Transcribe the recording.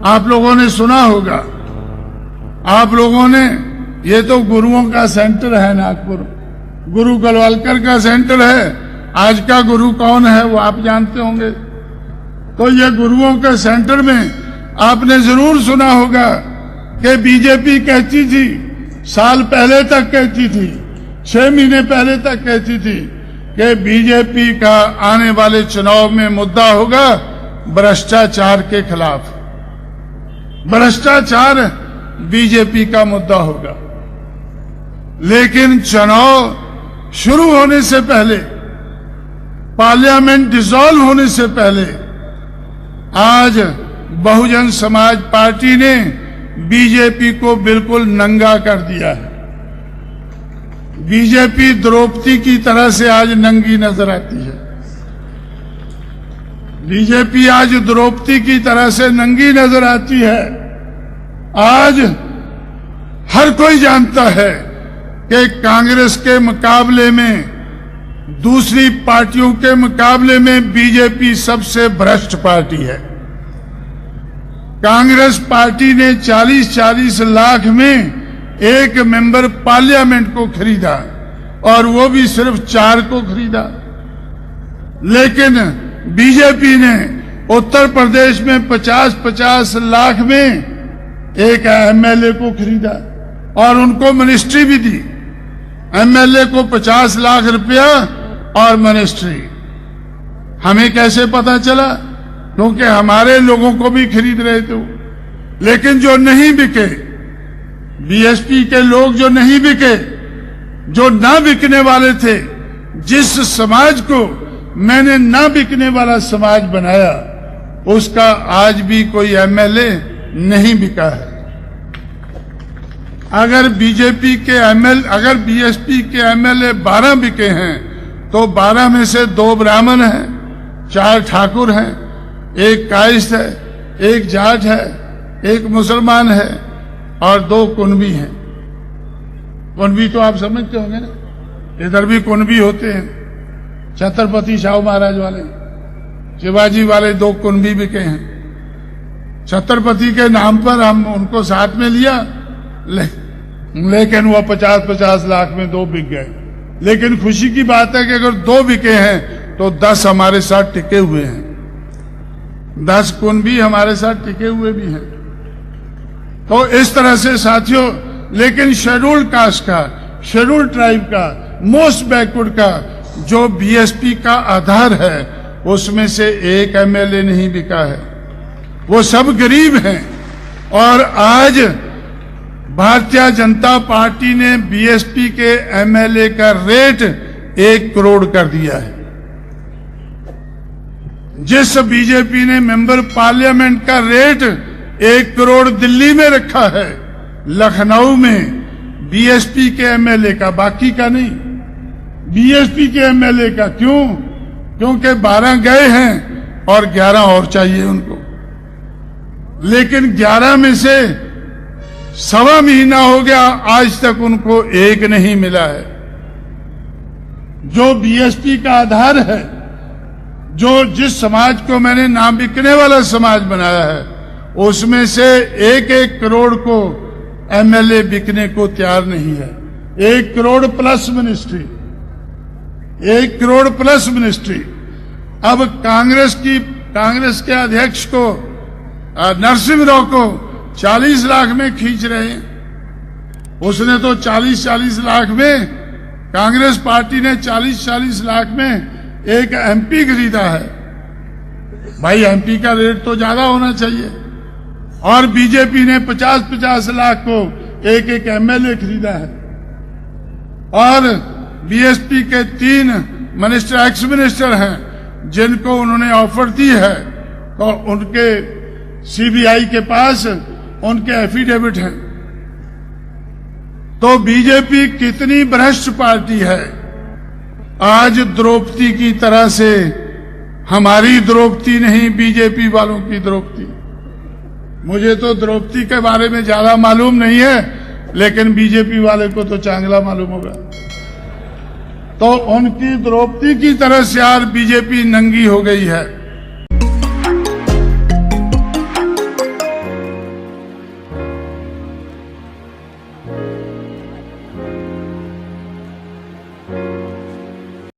आप लोगों ने सुना होगा, आप लोगों ने, ये तो गुरुओं का सेंटर है नागपुर, गुरु गलवालकर का सेंटर है। आज का गुरु कौन है वो आप जानते होंगे। तो ये गुरुओं के सेंटर में आपने जरूर सुना होगा कि बीजेपी कहती थी, साल पहले तक कहती थी, 6 महीने पहले तक कहती थी कि बीजेपी का आने वाले चुनाव में मुद्दा होगा भ्रष्टाचार के खिलाफ। भ्रष्टाचार बीजेपी का मुद्दा होगा। लेकिन चुनाव शुरू होने से पहले, पार्लियामेंट डिसॉल्व होने से पहले, आज बहुजन समाज पार्टी ने बीजेपी को बिल्कुल नंगा कर दिया है। बीजेपी द्रौपदी की तरह से आज नंगी नजर आती है। बीजेपी आज द्रौपदी की तरह से नंगी नजर आती है। आज हर कोई जानता है कि कांग्रेस के मुकाबले में, दूसरी पार्टियों के मुकाबले में बीजेपी सबसे भ्रष्ट पार्टी है। कांग्रेस पार्टी ने 40-40 लाख में एक मेंबर पार्लियामेंट को खरीदा और वो भी सिर्फ 4 को खरीदा। लेकिन बीजेपी ने उत्तर प्रदेश में 50-50 लाख में एक एमएलए को खरीदा और उनको मिनिस्ट्री भी दी। एमएलए को 50 लाख रुपया और मिनिस्ट्री। हमें कैसे पता चला? क्योंकि हमारे लोगों को भी खरीद रहे थे। लेकिन जो नहीं बिके, बीएसपी के लोग जो नहीं बिके, जो ना बिकने वाले थे, जिस समाज को मैंने ना बिकने वाला समाज बनाया, उसका आज भी कोई एमएलए नहीं बिका है। अगर बीजेपी के अगर बीएसपी के एमएलए 12 बिके हैं तो 12 में से 2 ब्राह्मण हैं, 4 ठाकुर हैं, 1 कायस्थ है, 1 जाट है, 1 मुसलमान है और 2 कुनबी हैं। कुनबी तो आप समझते होंगे ना, इधर भी कुनबी होते हैं। छत्रपति शाहू महाराज वाले, शिवाजी वाले 2 कुनबी बिके हैं। छत्रपति के नाम पर हम उनको साथ में लिया, लेकिन वो 50-50 लाख में 2 बिक गए। लेकिन खुशी की बात है कि अगर 2 बिके हैं तो 10 हमारे साथ टिके हुए हैं। 10 कुनबी हमारे साथ टिके हुए भी हैं। तो इस तरह से साथियों, लेकिन शेड्यूल्ड कास्ट का, शेड्यूल्ड ट्राइब का, मोस्ट बैकवर्ड का जो बीएसपी का आधार है, उसमें से एक एमएलए नहीं बिका है। वो सब गरीब हैं। और आज भारतीय जनता पार्टी ने बीएसपी के एमएलए का रेट 1 करोड़ कर दिया है। जिस बीजेपी ने मेंबर पार्लियामेंट का रेट 1 करोड़ दिल्ली में रखा है, लखनऊ में बीएसपी के एमएलए का, बाकी का नहीं, बीएसपी के एमएलए का। क्यों? क्योंकि 12 गए हैं और 11 और चाहिए उनको। लेकिन 11 में से 1.25 महीना हो गया, आज तक उनको 1 नहीं मिला है। जो बीएसपी का आधार है, जो जिस समाज को मैंने ना बिकने वाला समाज बनाया है, उसमें से 1-1 करोड़ को एमएलए बिकने को तैयार नहीं है। 1 crore plus ministry, 1 crore plus ministry. अब कांग्रेस के अध्यक्ष को, नरसिंह राव को 40 लाख में खींच रहे हैं। उसने तो 40-40 लाख में, कांग्रेस पार्टी ने 40-40 लाख में एक एमपी खरीदा है। भाई एमपी का रेट तो ज्यादा होना चाहिए। और बीजेपी ने 50-50 लाख को एक एमएलए खरीदा है। और बीएसपी के 3 मिनिस्टर, एक्स मिनिस्टर हैं, जिनको उन्होंने ऑफर दी है, तो उनके सीबीआई के पास उनके एफिडेविट हैं। तो बीजेपी कितनी भ्रष्ट पार्टी है। आज द्रौपदी की तरह से, हमारी द्रौपदी नहीं, बीजेपी वालों की द्रौपदी। मुझे तो द्रौपदी के बारे में ज्यादा मालूम नहीं है, लेकिन बीजेपी वाले को तो चांगला मालूम होगा। तो उनकी द्रौपदी की तरह से यार बीजेपी नंगी हो गई है।